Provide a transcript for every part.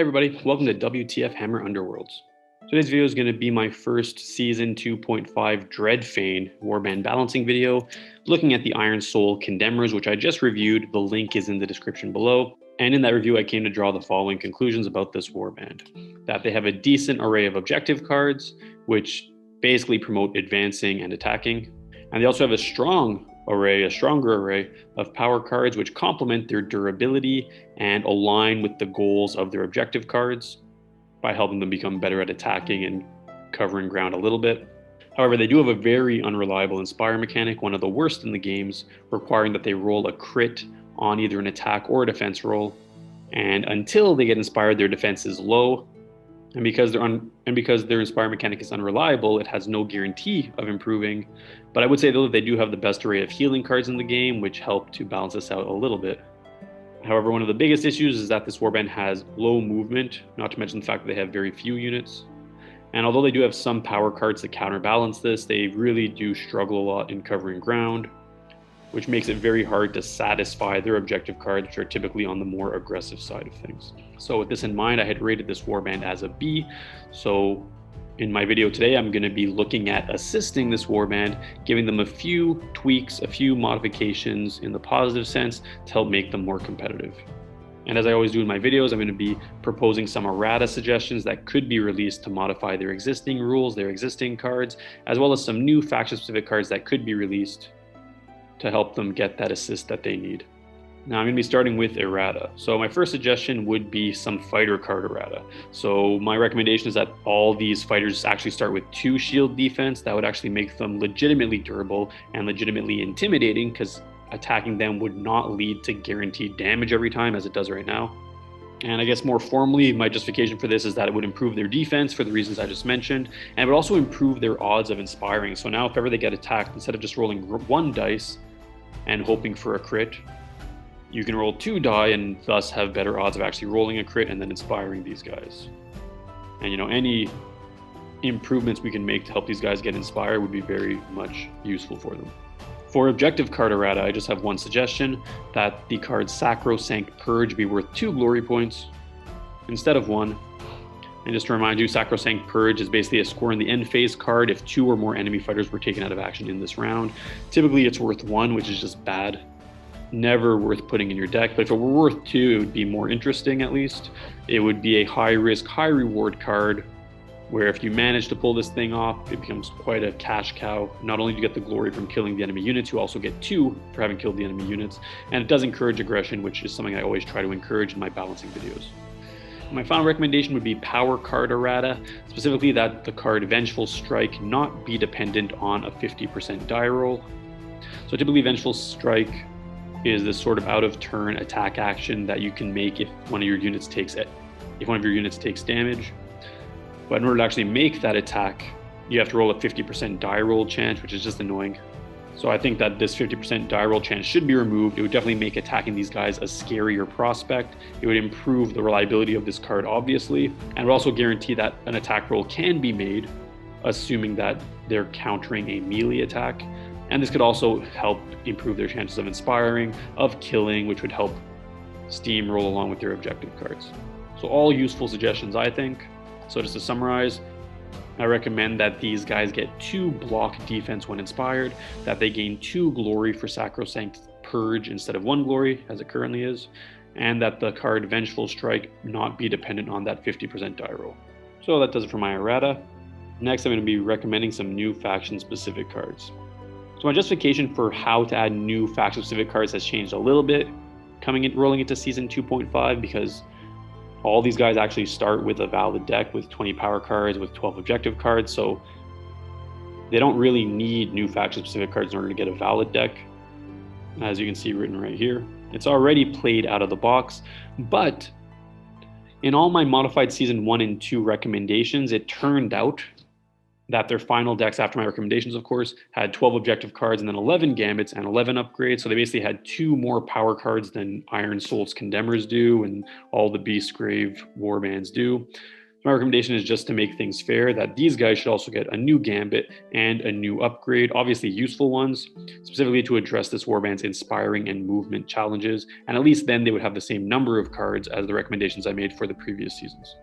everybody, welcome to WTF Hammer Underworlds. Today's video is going to be my first Season 2.5 Dreadfane Warband balancing video, looking at the Ironsoul Condemnors, which I just reviewed. The link is in the description below. And in that review, I came to draw the following conclusions about this warband. That they have a decent array of objective cards, which basically promote advancing and attacking. And they also have a stronger array of power cards, which complement their durability and align with the goals of their objective cards by helping them become better at attacking and covering ground a little bit. However, they do have a very unreliable Inspire mechanic, one of the worst in the games, requiring that they roll a crit on either an attack or a defense roll. And until they get Inspired, their defense is low. And because their Inspire mechanic is unreliable, it has no guarantee of improving. But I would say, though, that they do have the best array of healing cards in the game, which help to balance this out a little bit. However, one of the biggest issues is that this warband has low movement, not to mention the fact that they have very few units. And although they do have some power cards to counterbalance this, they really do struggle a lot in covering ground, which makes it very hard to satisfy their objective cards, which are typically on the more aggressive side of things. So with this in mind, I had rated this warband as a B. So in my video today, I'm going to be looking at assisting this warband, giving them a few tweaks, a few modifications in the positive sense to help make them more competitive. And as I always do in my videos, I'm going to be proposing some errata suggestions that could be released to modify their existing rules, their existing cards, as well as some new faction-specific cards that could be released to help them get that assist that they need. Now I'm going to be starting with Errata. So my first suggestion would be some fighter card Errata. So my recommendation is that all these fighters actually start with 2 shield defense. That would actually make them legitimately durable and legitimately intimidating, because attacking them would not lead to guaranteed damage every time as it does right now. And I guess more formally, my justification for this is that it would improve their defense for the reasons I just mentioned, and it would also improve their odds of inspiring. So now if ever they get attacked, instead of just rolling 1 dice and hoping for a crit, you can roll 2 die and thus have better odds of actually rolling a crit and then inspiring these guys. And any improvements we can make to help these guys get inspired would be very much useful for them. For objective card errata, I just have one suggestion, that the card Sacrosanct Purge be worth 2 glory points instead of 1. And just to remind you, Sacrosanct Purge is basically a score in the end phase card if 2 or more enemy fighters were taken out of action in this round. Typically it's worth 1, which is just bad. Never worth putting in your deck, but if it were worth 2, it would be more interesting at least. It would be a high risk, high reward card, where if you manage to pull this thing off, it becomes quite a cash cow. Not only do you get the glory from killing the enemy units, you also get 2 for having killed the enemy units. And it does encourage aggression, which is something I always try to encourage in my balancing videos. My final recommendation would be power card errata, specifically that the card Vengeful Strike not be dependent on a 50% die roll. So typically Vengeful Strike is this sort of out of turn attack action that you can make if one of your units takes damage. But in order to actually make that attack, you have to roll a 50% die roll chance, which is just annoying. So I think that this 50% die roll chance should be removed. It would definitely make attacking these guys a scarier prospect. It would improve the reliability of this card, obviously, and would also guarantee that an attack roll can be made, assuming that they're countering a melee attack. And this could also help improve their chances of inspiring, of killing, which would help steamroll along with their objective cards. So all useful suggestions, I think. So just to summarize, I recommend that these guys get 2 block defense when inspired, that they gain 2 glory for Sacrosanct Purge instead of 1 glory, as it currently is, and that the card Vengeful Strike not be dependent on that 50% die roll. So that does it for my errata. Next, I'm going to be recommending some new faction-specific cards. So my justification for how to add new faction-specific cards has changed a little bit rolling into Season 2.5, because all these guys actually start with a valid deck with 20 power cards, with 12 objective cards, so they don't really need new faction-specific cards in order to get a valid deck, as you can see written right here. It's already played out of the box, but in all my modified Season 1 and 2 recommendations, it turned out that their final decks, after my recommendations, of course, had 12 objective cards and then 11 gambits and 11 upgrades. So they basically had 2 more power cards than Ironsoul's Condemnors do and all the Beastgrave warbands do. My recommendation is just to make things fair that these guys should also get a new gambit and a new upgrade, obviously useful ones, specifically to address this warband's inspiring and movement challenges, and at least then they would have the same number of cards as the recommendations I made for the previous seasons.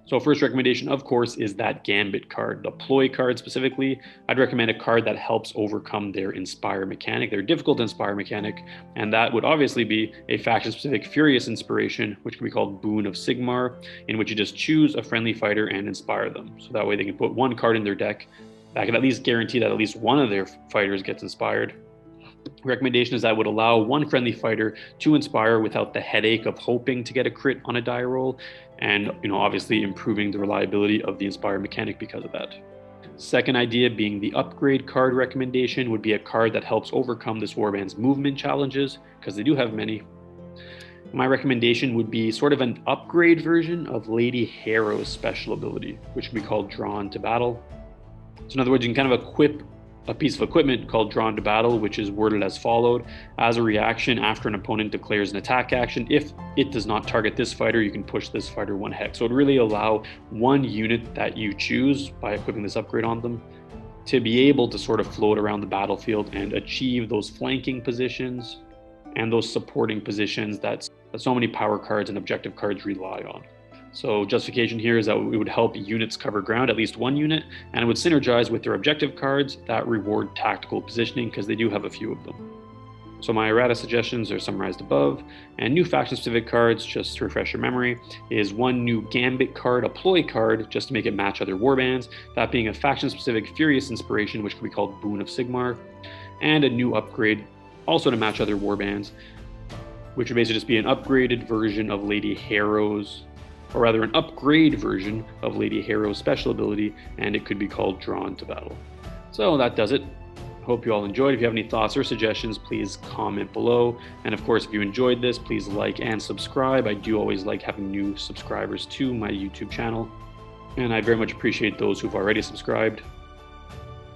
So first recommendation, of course, is that Gambit card, the Ploy card specifically. I'd recommend a card that helps overcome their Inspire mechanic, their difficult Inspire mechanic, and that would obviously be a faction-specific Furious Inspiration, which can be called Boon of Sigmar, in which you just choose a friendly fighter and inspire them. So that way they can put one card in their deck that can at least guarantee that at least one of their fighters gets inspired. Recommendation is that would allow one friendly fighter to inspire without the headache of hoping to get a crit on a die roll, and obviously improving the reliability of the inspire mechanic because of that. Second idea being the upgrade card recommendation would be a card that helps overcome this warband's movement challenges, because they do have many. My recommendation would be sort of an upgrade version of Lady Harrow's special ability, which would be called Drawn to Battle. So in other words, you can kind of equip a piece of equipment called Drawn to Battle, which is worded as followed. As a reaction, after an opponent declares an attack action, if it does not target this fighter, you can push this fighter 1 hex. So it would really allow one unit that you choose by equipping this upgrade on them to be able to sort of float around the battlefield and achieve those flanking positions and those supporting positions that so many power cards and objective cards rely on. So justification here is that it would help units cover ground, at least one unit, and it would synergize with their objective cards that reward tactical positioning, because they do have a few of them. So my errata suggestions are summarized above, and new faction-specific cards, just to refresh your memory, is one new Gambit card, a Ploy card, just to make it match other warbands, that being a faction-specific Furious Inspiration, which can be called Boon of Sigmar, and a new upgrade, also to match other warbands, which would basically just be an upgraded version of Lady Harrow's, or rather an upgrade version of Lady Harrow's special ability, and it could be called Drawn to Battle. So that does it. Hope you all enjoyed. If you have any thoughts or suggestions, please comment below. And of course, if you enjoyed this, please like and subscribe. I do always like having new subscribers to my YouTube channel, and I very much appreciate those who've already subscribed.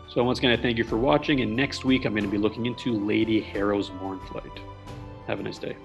So once again, I thank you for watching, and next week I'm going to be looking into Lady Harrow's Mournflight. Have a nice day.